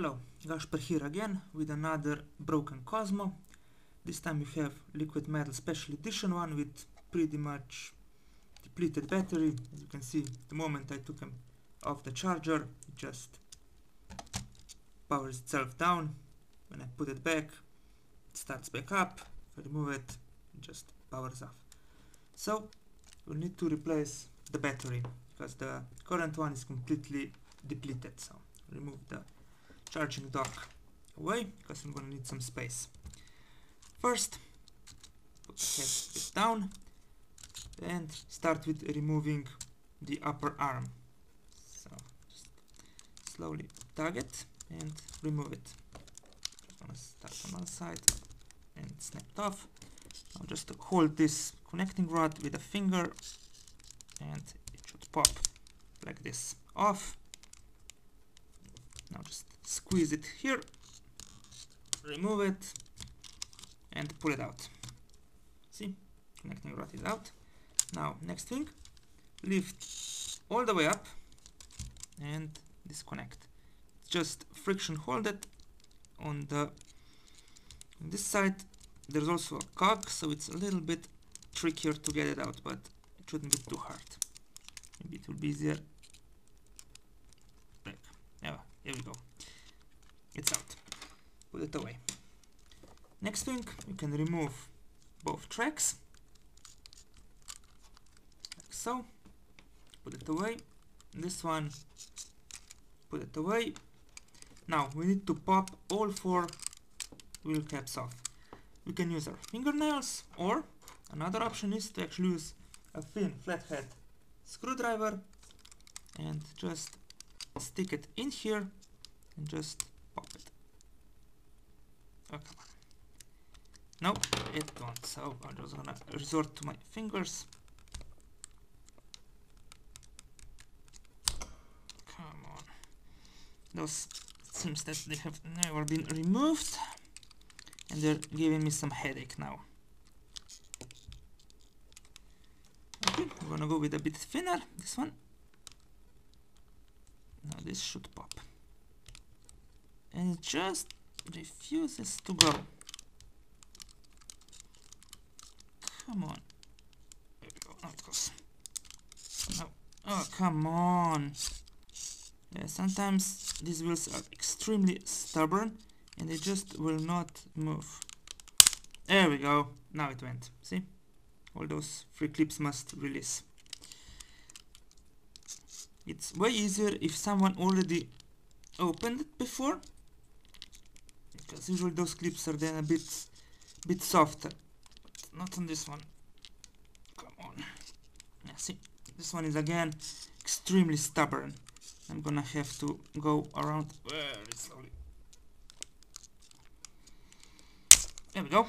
Hello, Gasper here again with another broken Cozmo. This time we have liquid metal special edition one with pretty much depleted battery. As you can see, the moment I took him off the charger, it just powers itself down. When I put it back, it starts back up. If I remove it, it just powers off. So we'll need to replace the battery because the current one is completely depleted. So remove the charging dock away because I'm gonna need some space. First, put the head a bit down and start with removing the upper arm. So just slowly tug it and remove it. Just gonna start on one side and snap it off. Now just hold this connecting rod with a finger and it should pop like this off. Now just squeeze it here, remove it, and pull it out. See, connecting rod is out. Now, next thing, lift all the way up and disconnect. Just friction hold it on this side. There's also a cog, so it's a little bit trickier to get it out, but it shouldn't be too hard. Maybe it will be easier. Like, yeah, here we go. It's out. Put it away. Next thing, we can remove both tracks. Like so. Put it away. This one, put it away. Now, we need to pop all 4 wheel caps off. We can use our fingernails, or another option is to actually use a thin flathead screwdriver and just stick it in here and just pop it. Oh, come on. No, it won't. So I'm just gonna resort to my fingers. Come on. Those, it seems that they have never been removed and they're giving me some headache now. Okay, I'm gonna go with a bit thinner, this one. Now this should pop. And it just refuses to go. Come on. There we go. Now it goes. No. Oh, come on. Yeah, sometimes these wheels are extremely stubborn and they just will not move. There we go. Now it went. See? All those 3 clips must release. It's way easier if someone already opened it before, because usually those clips are then a bit softer, but not on this one. Come on. Yeah, see, this one is again extremely stubborn. I'm gonna have to go around very slowly. There we go.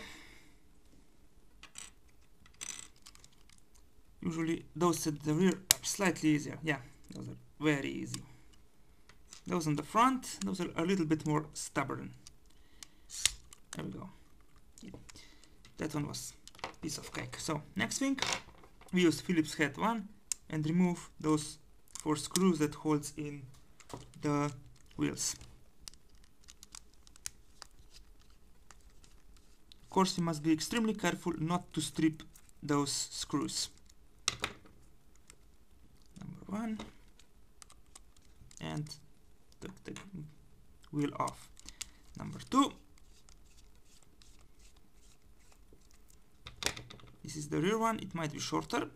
Usually those at the rear are slightly easier. Yeah, those are very easy. Those on the front, those are a little bit more stubborn. There we go. Yeah. That one was a piece of cake. So next thing, we use Phillips head 1 and remove those 4 screws that holds in the wheels. Of course, we must be extremely careful not to strip those screws. Number 1, and take the wheel off. Number 2, this is the rear one. It might be shorter,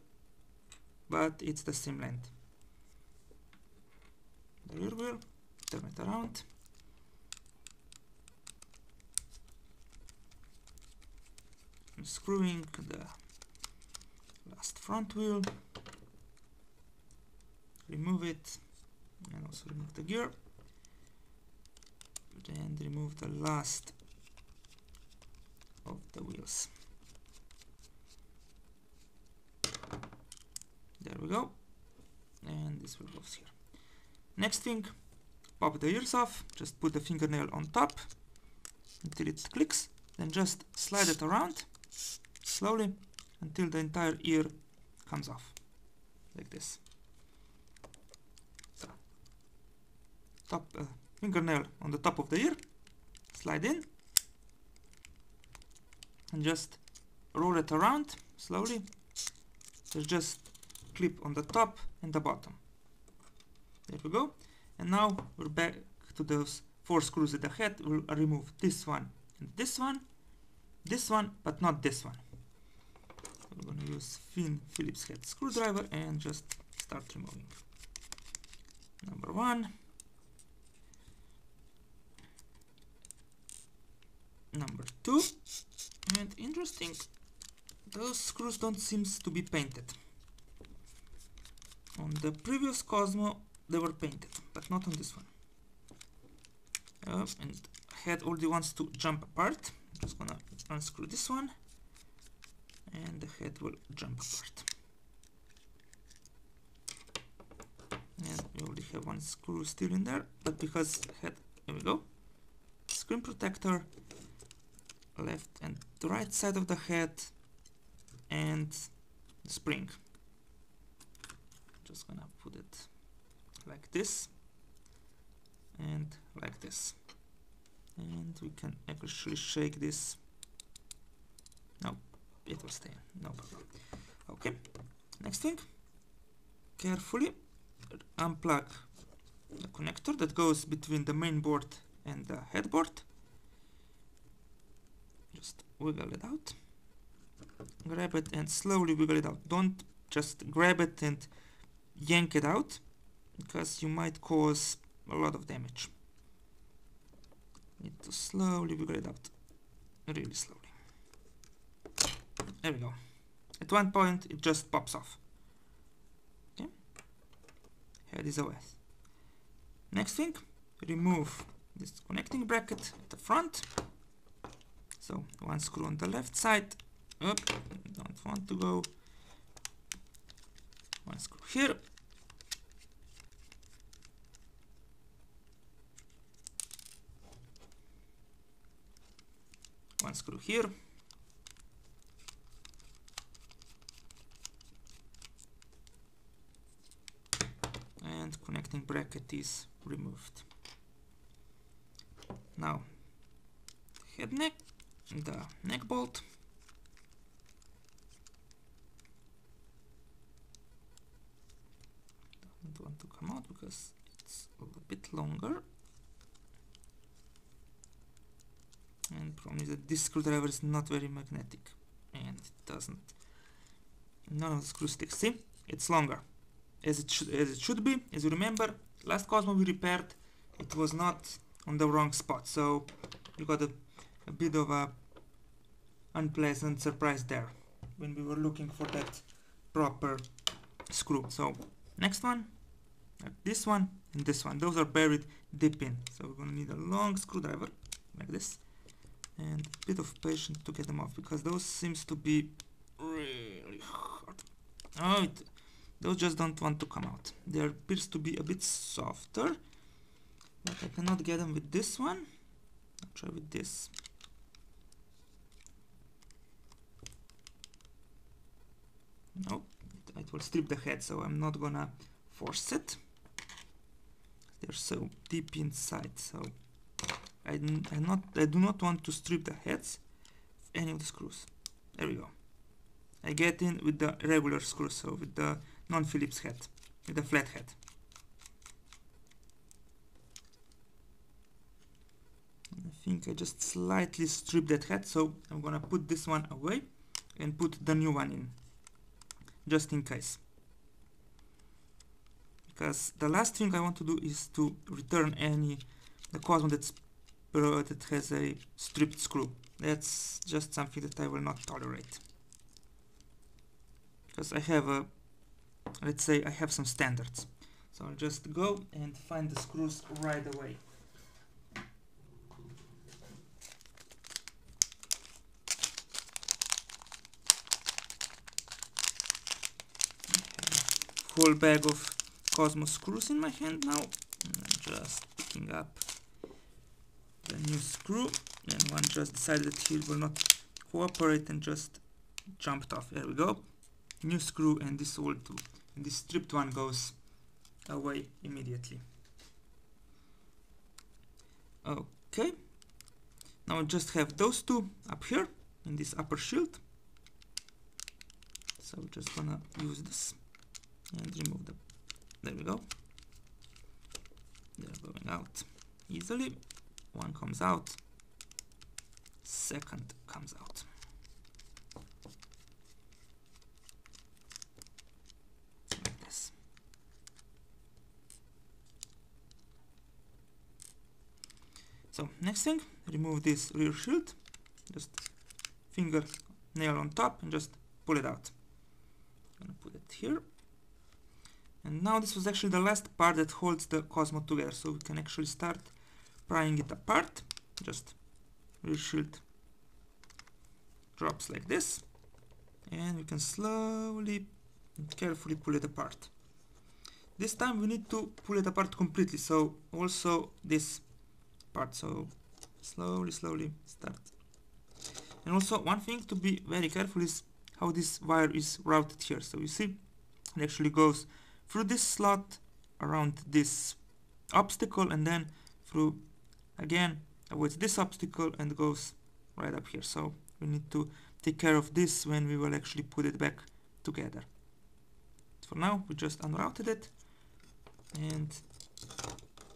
but it's the same length. The rear wheel, turn it around. I'm screwing the last front wheel. Remove it, and also remove the gear. And remove the last of the wheels. There we go. And this wheel goes here. Next thing, pop the ears off. Just put the fingernail on top until it clicks. Then just slide it around slowly until the entire ear comes off. Like this. So, top fingernail on the top of the ear, slide in, and just roll it around slowly. There's just clip on the top and the bottom. There we go. And now we're back to those 4 screws at the head. We'll remove this one and this one, but not this one. So we're going to use thin Phillips head screwdriver and just start removing. Number 1, number 2, and interesting, those screws don't seem to be painted. On the previous Cozmo they were painted, but not on this one. And head already wants to jump apart. I'm just gonna unscrew this one, and the head will jump apart. And we already have 1 screw still in there, but because head, here we go. Screen protector, left and the right side of the head, and the spring. Just gonna put it like this and like this, and we can actually shake this. No, it will stay, no problem. Okay, next thing, carefully unplug the connector that goes between the main board and the headboard. Just wiggle it out, grab it and slowly wiggle it out. Don't just grab it and yank it out, because you might cause a lot of damage. Need to slowly wiggle it out, really slowly. There we go. At one point it just pops off. Okay, head is away. Next thing, remove this connecting bracket at the front. So 1 screw on the left side, up, don't want to go. 1 screw here, one screw here, and connecting bracket is removed. Now head neck, the neck bolt, don't want to come out because it's a little bit longer, and problem is that this screwdriver is not very magnetic and it doesn't, none of the screws stick. See, it's longer as it should be. As you remember, last Cozmo we repaired, it was not on the wrong spot, so you got a bit of a unpleasant surprise there when we were looking for that proper screw. So next one, this one and this one, those are buried deep in, so we're gonna need a long screwdriver like this and a bit of patience to get them off, because those seems to be really hard. Oh, those just don't want to come out. They appears to be a bit softer, but I cannot get them with this one. I'll try with this. Nope, it will strip the head, so I'm not gonna force it. They're so deep inside, so I do not want to strip the heads of any of the screws. There we go. I get in with the regular screws, so with the non-Phillips head, with the flat head. I think I just slightly stripped that head, so I'm gonna put this one away and put the new one in, just in case. Because the last thing I want to do is to return the Cozmo that has a stripped screw. That's just something that I will not tolerate. Because I have let's say I have some standards. So I'll just go and find the screws right away. Whole bag of Cozmo screws in my hand now. I'm just picking up the new screw, and one just decided that he will not cooperate and just jumped off. There we go. New screw, and this old too. And this stripped one goes away immediately. Okay, now I just have those two up here in this upper shield. So we're just gonna use this and remove them. There we go. They're going out easily. One comes out, second comes out. Like this. So next thing, remove this rear shield. Just finger nail on top and just pull it out. I'm gonna put it here. And now this was actually the last part that holds the Cozmo together, so we can actually start prying it apart. Just rear shield drops like this, and we can slowly and carefully pull it apart. This time we need to pull it apart completely, so also this part, so slowly start. And also one thing to be very careful is how this wire is routed here. So you see it actually goes through this slot, around this obstacle, and then through again avoids this obstacle and goes right up here. So we need to take care of this when we will actually put it back together. For now we just unrouted it and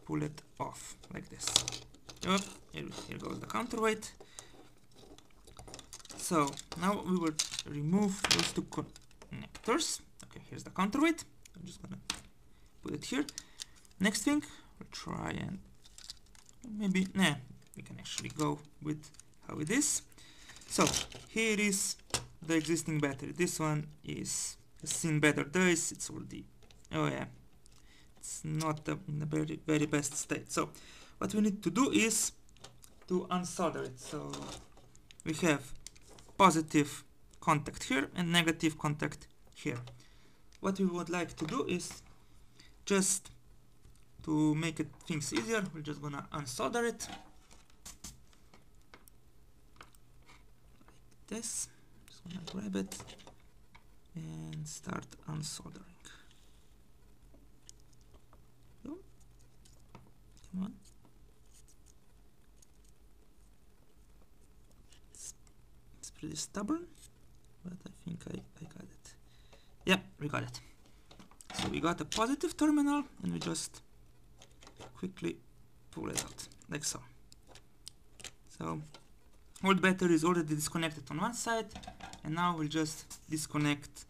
pull it off like this. Yep, here goes the counterweight. So now we will remove those two connectors. Okay, here's the counterweight. I'm just gonna put it here. Next thing, we'll try and maybe, we can actually go with how it is. So here is the existing battery. This one has seen better days. It's already, it's not in the very best state. So what we need to do is to unsolder it. So we have positive contact here and negative contact here. What we would like to do is, just to make things easier, we're just gonna unsolder it like this. Just gonna grab it and start unsoldering. So, come on. It's pretty stubborn, but I think I got it. Yep, we got it. So we got a positive terminal and we just quickly pull it out, like so. So old battery is already disconnected on one side, and now we'll just disconnect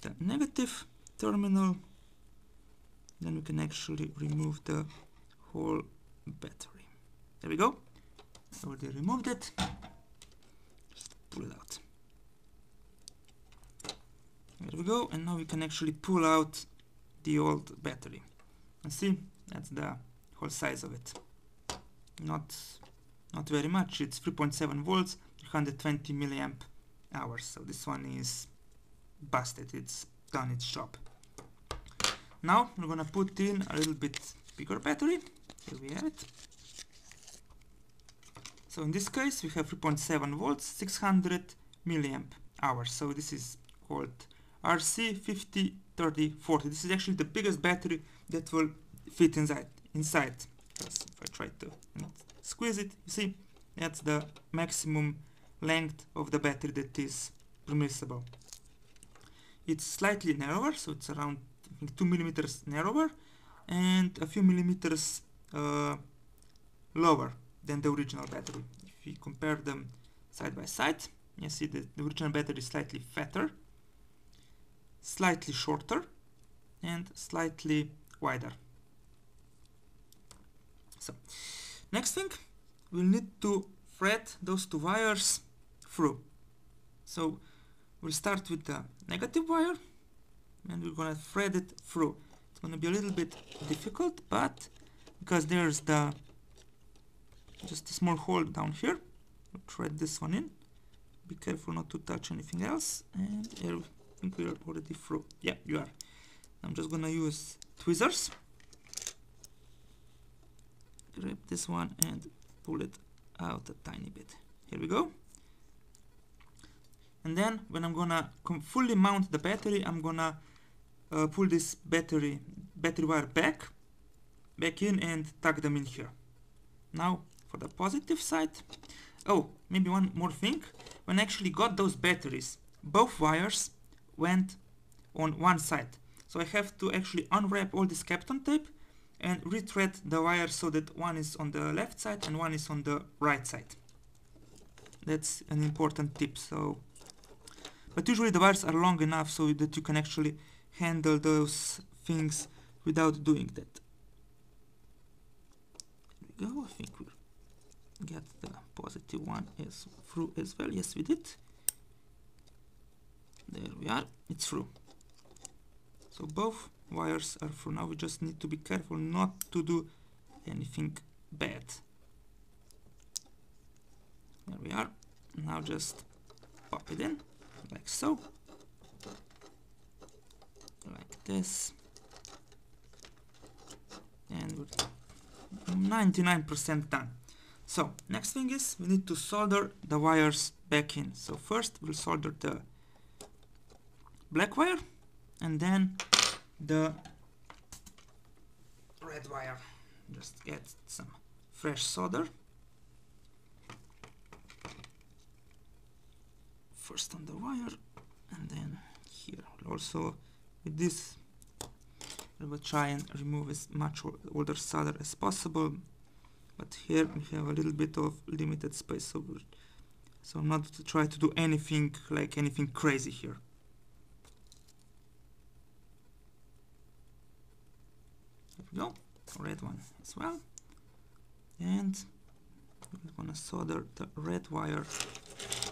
the negative terminal. Then we can actually remove the whole battery. There we go. Already removed it. Just pull it out. There we go, and now we can actually pull out the old battery. And see, that's the whole size of it. Not very much. It's 3.7 volts, 320 milliamp hours. So this one is busted. It's done its job. Now we're gonna put in a little bit bigger battery. Here we have it. So in this case we have 3.7 volts, 600 milliamp hours. So this is called RC503040. This is actually the biggest battery that will fit inside. If I try to squeeze it, you see, that's the maximum length of the battery that is permissible. It's slightly narrower, so it's around, I think, 2 millimeters narrower and a few millimeters lower than the original battery. If we compare them side by side, you see that the original battery is slightly fatter, slightly shorter, and slightly wider. So next thing, we'll need to thread those two wires through. So we'll start with the negative wire and we're gonna thread it through. It's gonna be a little bit difficult, but because there's just a small hole down here, we'll thread this one in. Be careful not to touch anything else, and here I think we are already through. Yeah, you are. I'm just gonna use tweezers. Grab this one and pull it out a tiny bit. Here we go. And then when I'm gonna fully mount the battery, I'm gonna pull this battery wire back in and tuck them in here. Now for the positive side. Oh, maybe one more thing. When I actually got those batteries, both wires went on one side. So I have to actually unwrap all this Kapton tape and rethread the wire so that one is on the left side and one is on the right side. That's an important tip. But usually the wires are long enough so that you can actually handle those things without doing that. There we go. I think we'll get the positive one through as well. Yes, we did. There we are. It's through. So both wires are through. Now we just need to be careful not to do anything bad. There we are. Now just pop it in like so, like this, and we're 99% done. So next thing is we need to solder the wires back in. So first we'll solder the black wire and then the red wire. Just get some fresh solder. First on the wire and then here. Also with this I will try and remove as much older solder as possible, but here we have a little bit of limited space, so I'm not to try to do anything crazy here. There we go, red one as well, and I'm gonna solder the red wire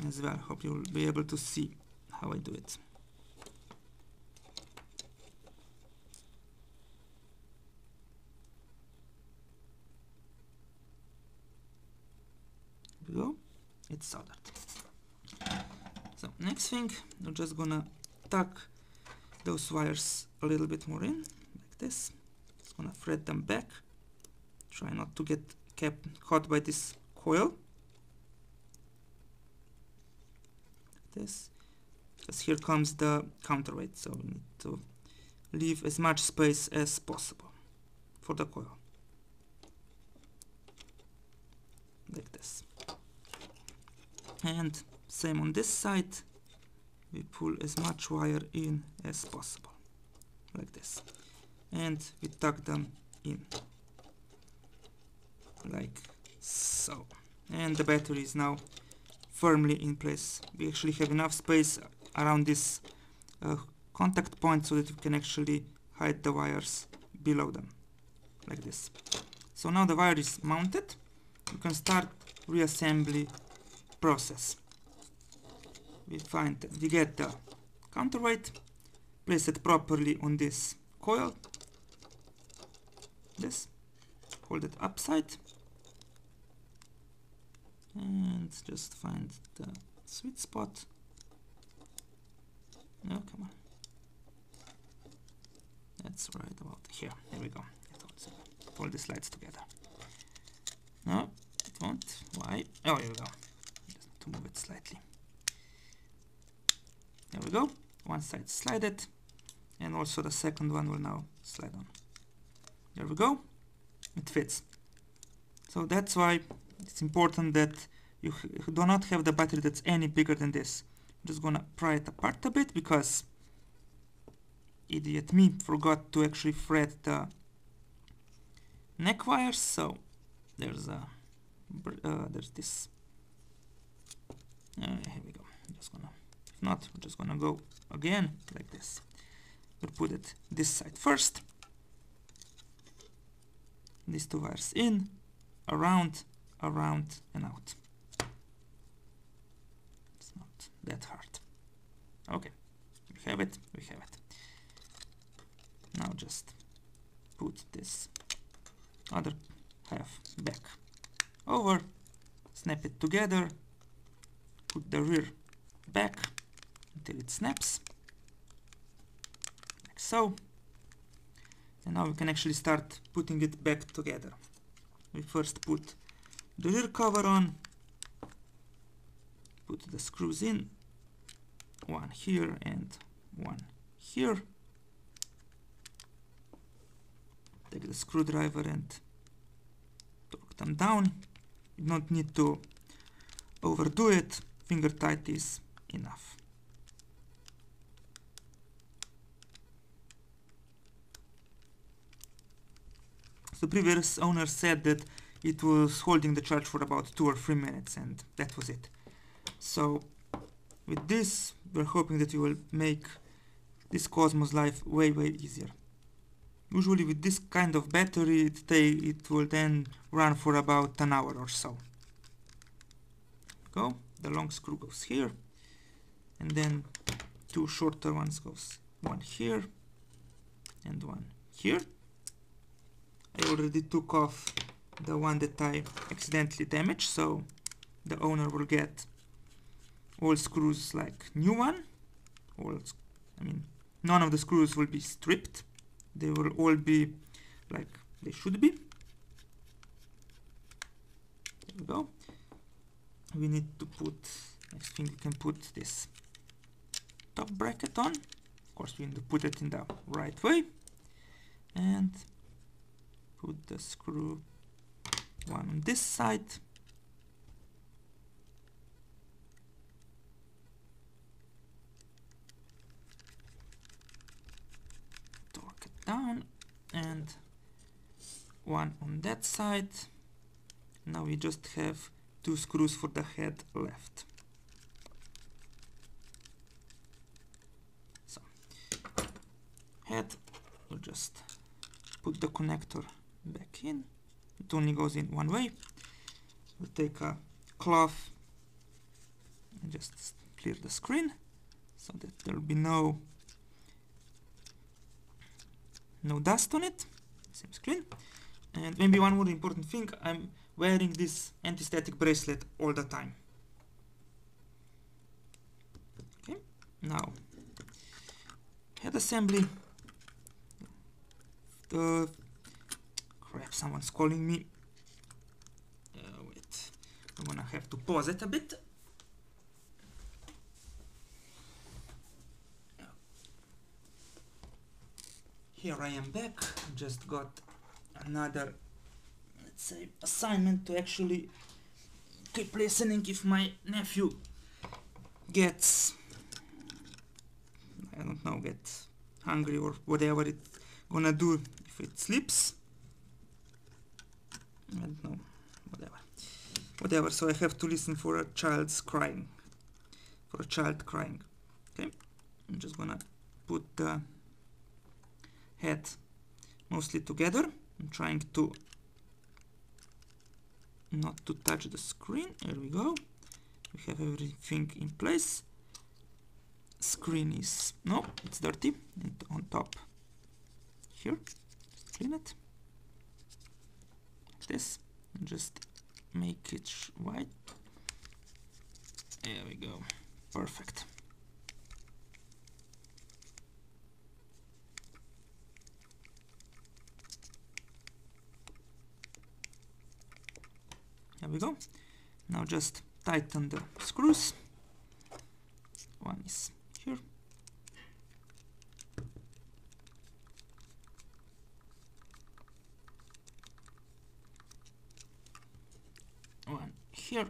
as well. Hope you'll be able to see how I do it. There we go, it's soldered. So next thing, we're just gonna tuck those wires a little bit more in, like this. Just gonna thread them back. Try not to get caught by this coil. This, because here comes the counterweight, so we need to leave as much space as possible for the coil, like this. And same on this side, we pull as much wire in as possible, like this, and we tuck them in like so, and the battery is now firmly in place. We actually have enough space around this contact point so that we can actually hide the wires below them, like this. So now the wire is mounted, you can start reassembly process. We get the counterweight, place it properly on this coil, this, hold it upside, and just find the sweet spot. No, come on. That's right about here. There we go. All these lights together. No, it won't. Why? Oh, here we go. Just to move it slightly. There we go. One side slided, and also the second one will now slide on. There we go. It fits. So that's why it's important that you do not have the battery that's any bigger than this. I'm just gonna pry it apart a bit because idiot me forgot to actually thread the neck wires. So there's this. Here we go. If not, we're just gonna go again like this. We'll put it this side first. These two wires in, around, and out. It's not that hard. Okay, we have it. Now just put this other half back over, snap it together, put the rear back until it snaps, like so. And now we can actually start putting it back together. We first put the rear cover on, put the screws in, one here and one here. Take the screwdriver and torque put them down. You don't need to overdo it. Finger tight is enough. So previous owner said that it was holding the charge for about 2 or 3 minutes, and that was it. So with this, we're hoping that you will make this Cozmo's life way easier. Usually with this kind of battery, it will then run for about an hour or so. Go, the long screw goes here, and then 2 shorter ones goes, one here and one here. I already took off the one that I accidentally damaged, so the owner will get all screws like new one. None of the screws will be stripped. They will all be like they should be. There we go. We need to put, next thing we can put this top bracket on. Of course we need to put it in the right way. And put the screw one on this side. Torque it down, and one on that side. Now we just have 2 screws for the head left. So, head, we'll just put the connector back in. It only goes in one way. We'll take a cloth and just clear the screen so that there will be no dust on it. Same screen. And maybe one more important thing, I'm wearing this anti-static bracelet all the time. Okay, now head assembly. Crap, someone's calling me. Wait, I'm gonna have to pause it a bit. Here I am back. Just got another, let's say, assignment to actually keep listening if my nephew gets, I don't know, gets hungry or whatever it's gonna do if it sleeps. I don't know, whatever. So I have to listen for a child crying. Okay, I'm just gonna put the head mostly together. I'm trying to not to touch the screen. There we go. We have everything in place. Screen is, no, it's dirty. And on top here, clean it. Like this, and just make it white. There we go. Perfect. There we go. Now just tighten the screws. One is here. One here.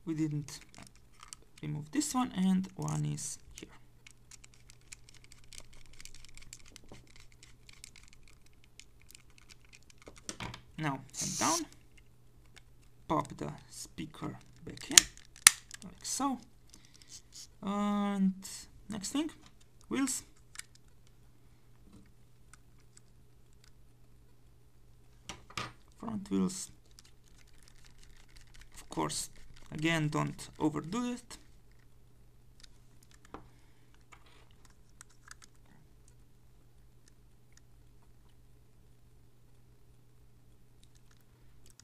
We didn't remove this one, and one is here. Now head down, pop the speaker back in, like so. And next thing, wheels. Front wheels. Of course, again, don't overdo it.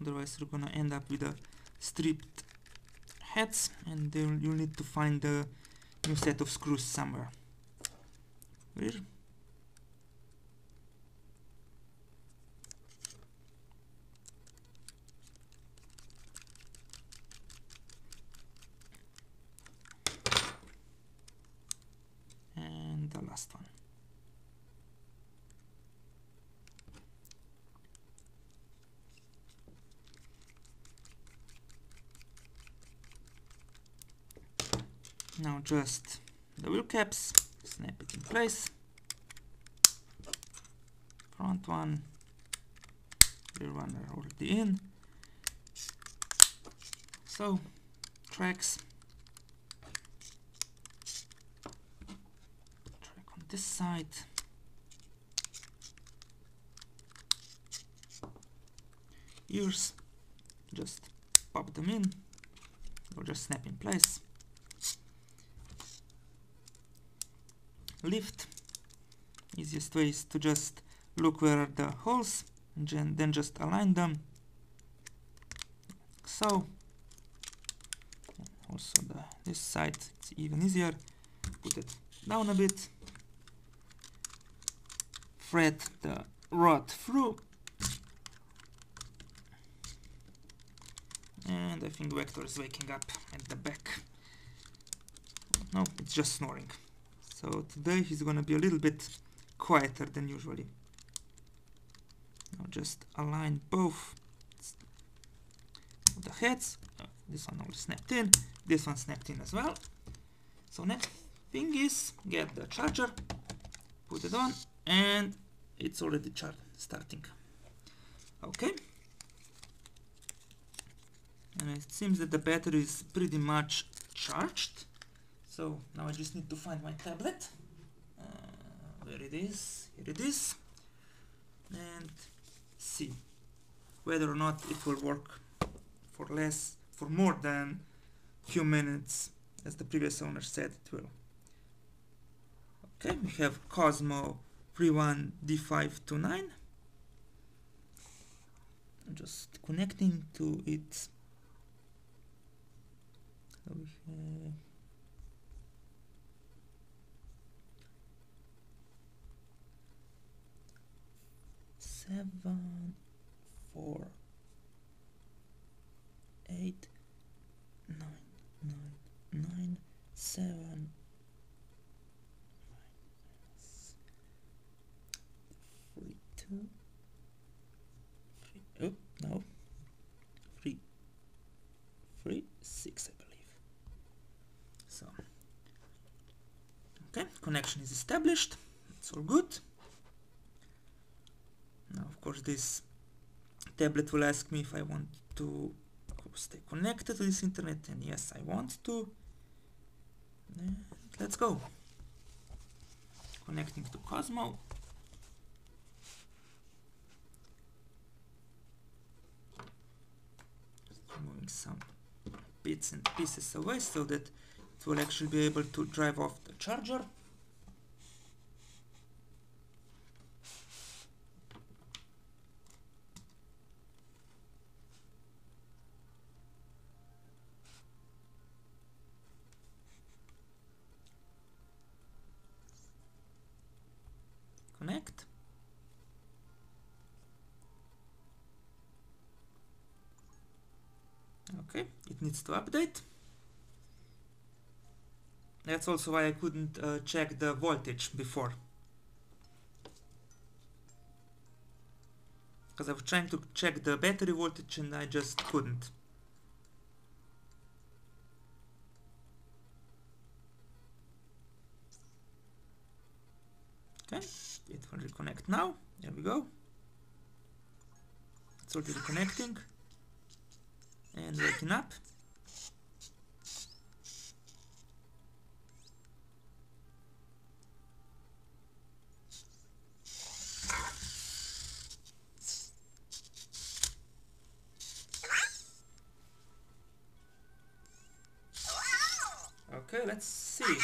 Otherwise you're gonna end up with a stripped heads, and then you'll need to find a new set of screws somewhere. Where? last one. Now just the wheel caps, snap it in place. Front one, rear one are already in. So, tracks. Track on this side. Ears, just pop them in, or just snap in place. Lift, easiest way is to just look where are the holes and then just align them, like so. Also this side, it's even easier. Put it down a bit, thread the rod through, and I think Vector is waking up at the back. No, it's just snoring. So today he's gonna be a little bit quieter than usually. Now just align both of the heads. This one all snapped in, this one snapped in as well. So next thing is get the charger, put it on, and it's already starting. Okay. And it seems that the battery is pretty much charged. So now I just need to find my tablet. Where it is? Here it is. And see whether or not it will work for more than few minutes, as the previous owner said it will. Okay, we have Cozmo 31D529. I'm just connecting to it. So we have 7, 4, 8, 9, 9, 7, 3, 2, 3, oh no, 3, 6 I believe. So, okay, connection is established, it's all good. Now of course this tablet will ask me if I want to stay connected to this internet, and yes, I want to. And let's go. Connecting to Cozmo. Just removing some bits and pieces away so that it will actually be able to drive off the charger. Connect. Okay, it needs to update. That's also why I couldn't check the voltage before, because I was trying to check the battery voltage and I just couldn't. Okay, it will reconnect now. There we go. It's already connecting and waking up. Okay, let's see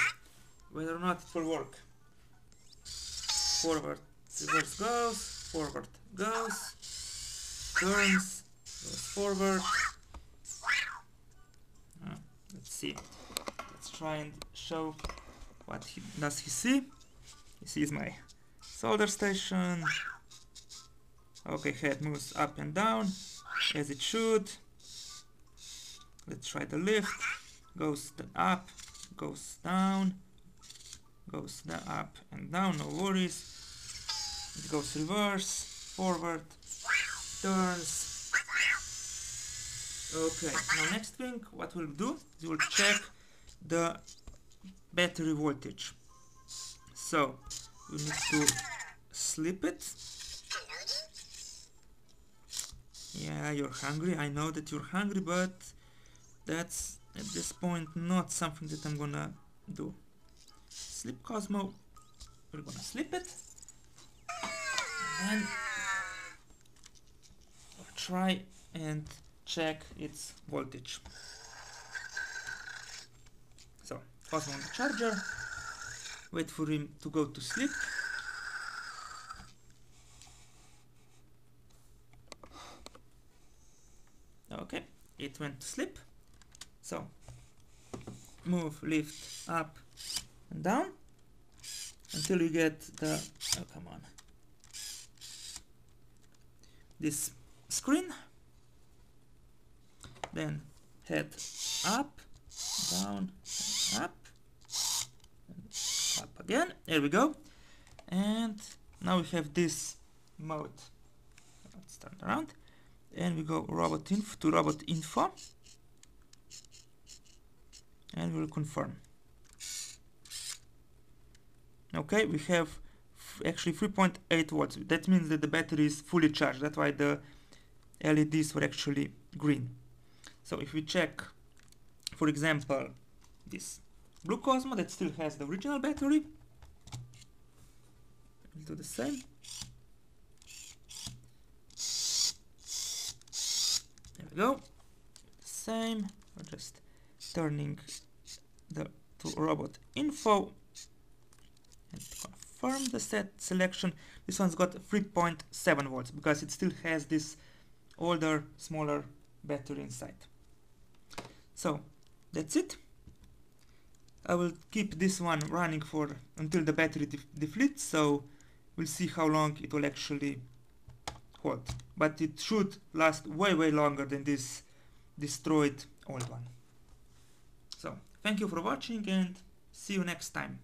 whether or not it will work. Forward, reverse goes, forward goes, turns, goes forward. Let's see. Let's try and show what does he see. He sees my solder station. Okay, head moves up and down as it should. Let's try the lift. Goes up, goes down, goes up and down, no worries. It goes reverse, forward, turns. Okay, now next thing, what we'll do is we'll check the battery voltage. So we need to slip it. Yeah, you're hungry. I know that you're hungry, but that's at this point not something that I'm gonna do. Slip Cozmo. We're gonna slip it. And then we'll try and check its voltage. So, Cozmo on the charger. Wait for him to go to sleep. Okay, it went to sleep. So, move, lift, up and down until you get the, oh come on, this screen. Then head up, down, up, and up again. There we go. And now we have this mode. Let's turn around. And we go robot info to robot info. And we'll confirm. Okay, we have actually 3.8 watts. That means that the battery is fully charged. That's why the LEDs were actually green. So if we check, for example, this blue Cozmo that still has the original battery, we'll do the same. There we go. Same. We're just turning the to robot info and confirm the selection. This one's got 3.7 volts because it still has this older, smaller battery inside. So that's it. I will keep this one running for until the battery depletes, so we'll see how long it will actually hold. But it should last way longer than this destroyed old one. So thank you for watching and see you next time.